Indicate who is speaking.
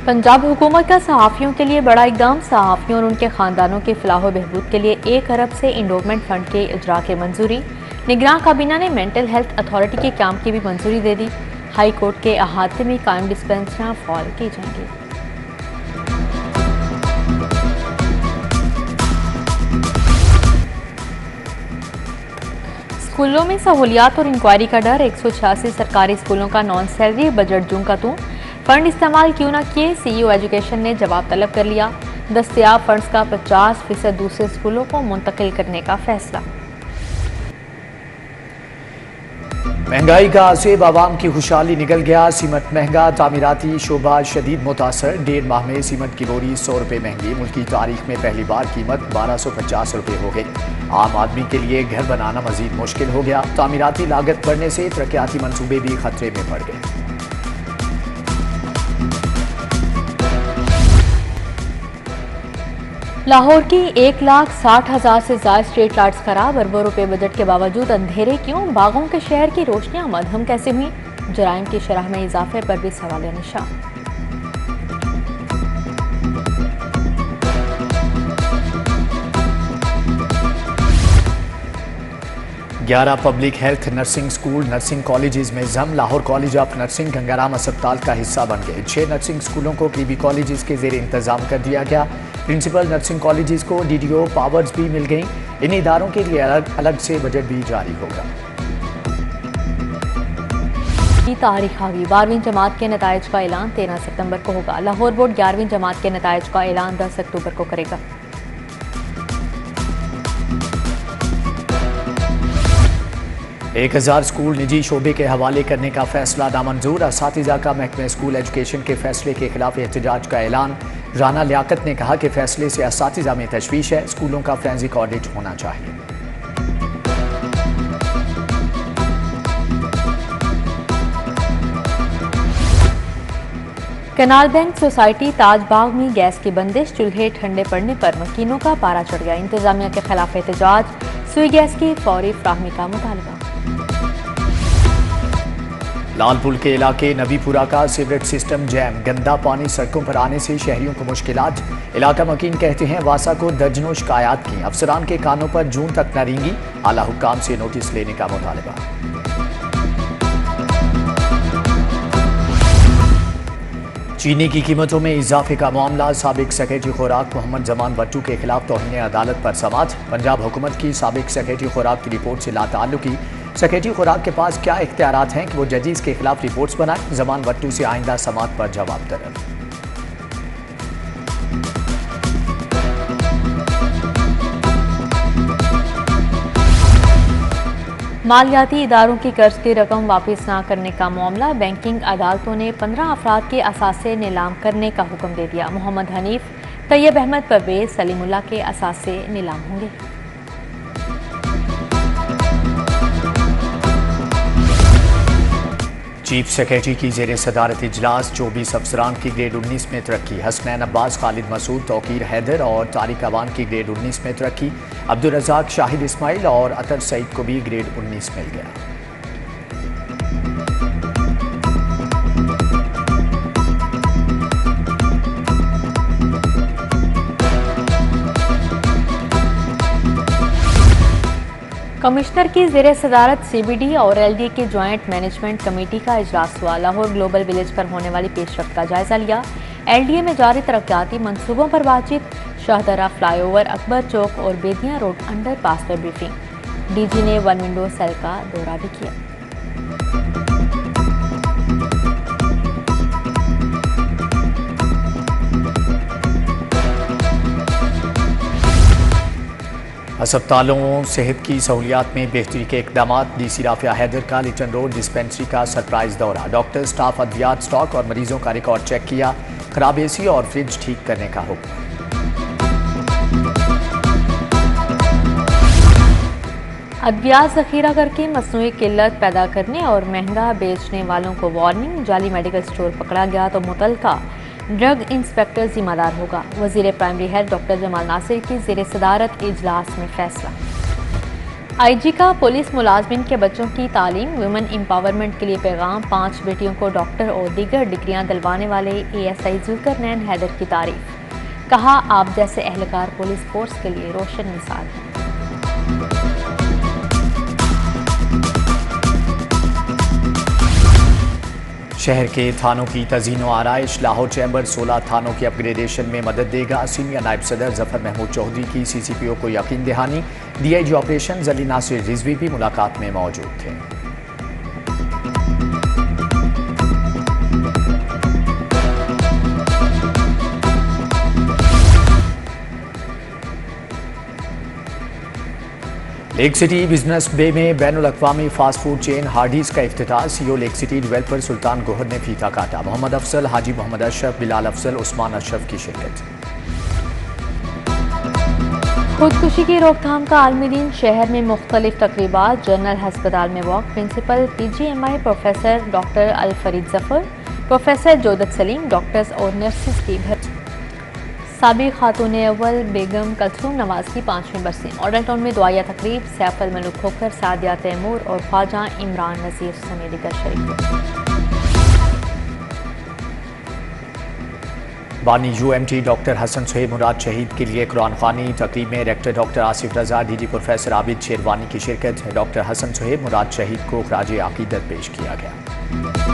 Speaker 1: पंजाब हुकूमत का सहाफ़ियों के लिए बड़ा इक़दाम। सहाफ़ियों और उनके ख़ानदानों की फ़लाह व बहबूद के लिए 1 अरब से इंडोमेंट फ़ंड के इजरा की मंजूरी। निगरान काबीना ने मेंटल हेल्थ अथॉरिटी के क्याम की भी मंजूरी दे दी। हाई कोर्ट के अहाते में कायम डिस्पेंसरियाँ फ़ाल की जाएंगी। स्कूलों में सहूलियात और इंक्वायरी का डर। 186 सरकारी स्कूलों का नॉन सैलरी बजट जून का तू। फंड इस्तेमाल क्यों न किए, CEO एजुकेशन ने जवाब तलब कर लिया। दस्तयाब फंड्स का 50% दूसरे स्कूलों को मुंतकिल करने का फैसला।
Speaker 2: महंगाई का आसेब आवाम की खुशहाली निकल गया। सीमत महंगा, तामीराती शोबा शदीद मुतासर। 1.5 माह में सीमत की बोरी 100 रुपये महंगी। मुल्की तारीख में पहली बार कीमत 1250 रुपये हो गई। आम आदमी के लिए घर बनाना मजीद मुश्किल हो गया। तामीराती लागत बढ़ने से तरक्याती मनसूबे भी खतरे में पड़ गए।
Speaker 1: लाहौर की 1,60,000 से ज्यादा स्ट्रीट लाइट्स खराब। अरबों रुपए बजट के बावजूद अंधेरे क्यों? बागों के शहर की रोशनियां मदहम कैसे हुई? जराइम की शरह में इजाफे पर भी सवाल निशान।
Speaker 2: 11 public health nursing school nursing colleges में जम। Lahore college of nursing Gangaram अस्पताल का हिस्सा बन गए। 6 नर्सिंग स्कूलों को PB कॉलेजेस के जेर इंतजाम कर दिया गया। प्रिंसिपल नर्सिंग कॉलेजेस को DDO पावर्स भी मिल गई। इन इदारों के लिए अलग से बजट भी जारी होगा।
Speaker 1: तारीख आ गई। 12वीं जमात के नताइज का ऐलान 13 सितंबर को होगा। लाहौर बोर्ड 11वीं जमात के नताइज का ऐलान 10 अक्टूबर को करेगा।
Speaker 2: 1000 स्कूल निजी शोबे के हवाले करने का फैसला नामंजूर। असातिज़ा का महकमे स्कूल एजुकेशन के फैसले के खिलाफ एहतजाज का ऐलान। राना लियाकत ने कहा कि फैसले से असातिज़ा में तशवीश है। स्कूलों का फोरेंसिक ऑडिट होना चाहिए।
Speaker 1: कनाल बैंक सोसाइटी ताजबाग में गैस की बंदिश। चूल्हे ठंडे पड़ने पर मकीनों का पारा चढ़ गया। इंतजामिया के खिलाफ एहतजाज। सुई गैस की फौरी फ्राहमी का मुतालबा।
Speaker 2: लालपुल के इलाके नबीपुरा का सीवरेज सिस्टम जैम। गंदा पानी सड़कों पर आने से शहरियों को मुश्किलात। इलाका मकीन कहते हैं वासा को दर्जनों शिकायत की। अफसरान के कानों पर जून तक न रेंगी। आला हुक्काम से नोटिस लेने का मुतालबा। चीनी की कीमतों में इजाफे का मामला। साबिक सेक्रेटरी खुराक मोहम्मद जमान बट्टू के खिलाफ तौहीन अदालत पर समाअत। पंजाब हुकूमत की साबिक सेक्रेटरी खुराक की रिपोर्ट से लाताल्लुकी। सेक्रेटरी खुराक के पास क्या इख्तियारात हैं कि वो जजेस के खिलाफ रिपोर्ट्स बनाए? जमान बट्टू से आइंदा समाअत पर जवाब तलब।
Speaker 1: मालियाती इदारों की कर्ज की रकम वापस न करने का मामला। बैंकिंग अदालतों ने 15 अफराद के असासे नीलाम करने का हुक्म दे दिया। मोहम्मद हनीफ, तैयब अहमद, परवेज, सलीमुल्लाह के असासे नीलाम होंगे।
Speaker 2: चीफ सेक्रेटरी की जेर सदारत इजलास। 24 अफसरान की ग्रेड 19 में तरक्की। हसनैन अब्बास, खालिद मसूद, तौकीर हैदर और तारिक अवान की ग्रेड 19 में तरक्की। अब्दुल रज़ाक, शाहिद इस्माइल और अतर सईद को भी ग्रेड 19 मिल गया।
Speaker 1: कमिश्नर की जेर सदारत CBD और LDA की ज्वाइंट मैनेजमेंट कमेटी का इजलास हुआ। लाहौर ग्लोबल विलेज पर होने वाली पेशरफ्त का जायजा लिया। LDA में जारी तरक्याती मंसूबों पर बातचीत। शाहदरा फ्लाईओवर, अकबर चौक और बेदिया रोड अंडर पास पर ब्रीफिंग। DG ने वन विंडो सेल का दौरा भी किया।
Speaker 2: अस्पतालों सेहत की सहूलियात में बेहतरी के इकदाम। DC राफिया हैदर का लिटन रोड डिस्पेंसरी का सरप्राइज दौरा। डॉक्टर, स्टाफ, अद्वियात स्टॉक और मरीजों का रिकॉर्ड चेक किया। खराब AC और फ्रिज ठीक करने का हुक्म।
Speaker 1: अद्वियात जखीरा करके मसनूई किल्लत पैदा करने और महंगा बेचने वालों को वार्निंग। जाली मेडिकल स्टोर पकड़ा गया तो मुतलका ड्रग इंस्पेक्टर जिम्मेदार होगा। वजीर primary health doctor Jamal Nasir की जेर सदारत इजलास में फैसला। आईजी का पुलिस मुलाजमिन के बच्चों की तालीम वुमेन एम्पावरमेंट के लिए पैगाम। 5 बेटियों को डॉक्टर और दीगर डिग्रियां दिलवाने वाले एएसआई जुल्करनैन हैदर की तारीफ। कहा, आप जैसे एहलकार पुलिस फोर्स के लिए रोशन मिसाल हैं।
Speaker 2: शहर के थानों की तज़ीन व आराइश। लाहौर चैम्बर 16 थानों की अपग्रेडेशन में मदद देगा। सीनियर नायब सदर जफर महमूद चौधरी की सीसीपीओ को यकीन दहानी। डीआईजी ऑपरेशन अली नासिर रिजवी भी मुलाकात में मौजूद थे। लेक सिटी बिजनेस बे में बैनुल अक़वामी फास्ट फूड चेन हार्डीज का इफ्तिताह। सीईओ लेक सिटी डेवलपर सुल्तान गोहर ने फीता काटा। मोहम्मद अफजल, हाजी मोहम्मद अशरफ, बिलाल अफजल, उस्मान अशरफ की शिरकत।
Speaker 1: खुदकुशी की रोकथाम का आलमी दिन। शहर में मुख्तलिफ तकरीबात। जनरल हस्पताल में walk. Principal PGMI professor doctor Al Farid Zafar, professor Jodat Saleem, doctors और नर्सिस की भर्ती। साबिक खातून अव्वल बेगम कलसूम नवाज की 5वीं बरसी। मॉडल टाउन में दुआया तकरीब। सैफ अल मलूक खोखर, सादिया तैमूर और ख्वाजा इमरान नज़ीर समेत दीगर शरीक।
Speaker 2: बानी UMT डॉक्टर हसन सुहेब मुराद शहीद के लिए कुरान ख्वानी। तकरीब में रेक्टर डॉक्टर आसिफ रजा, DD प्रोफेसर आबिद शेरवानी की शिरकत। डॉक्टर हसन सुहेब मुराद शहीद को खराज अकीदत पेश किया गया।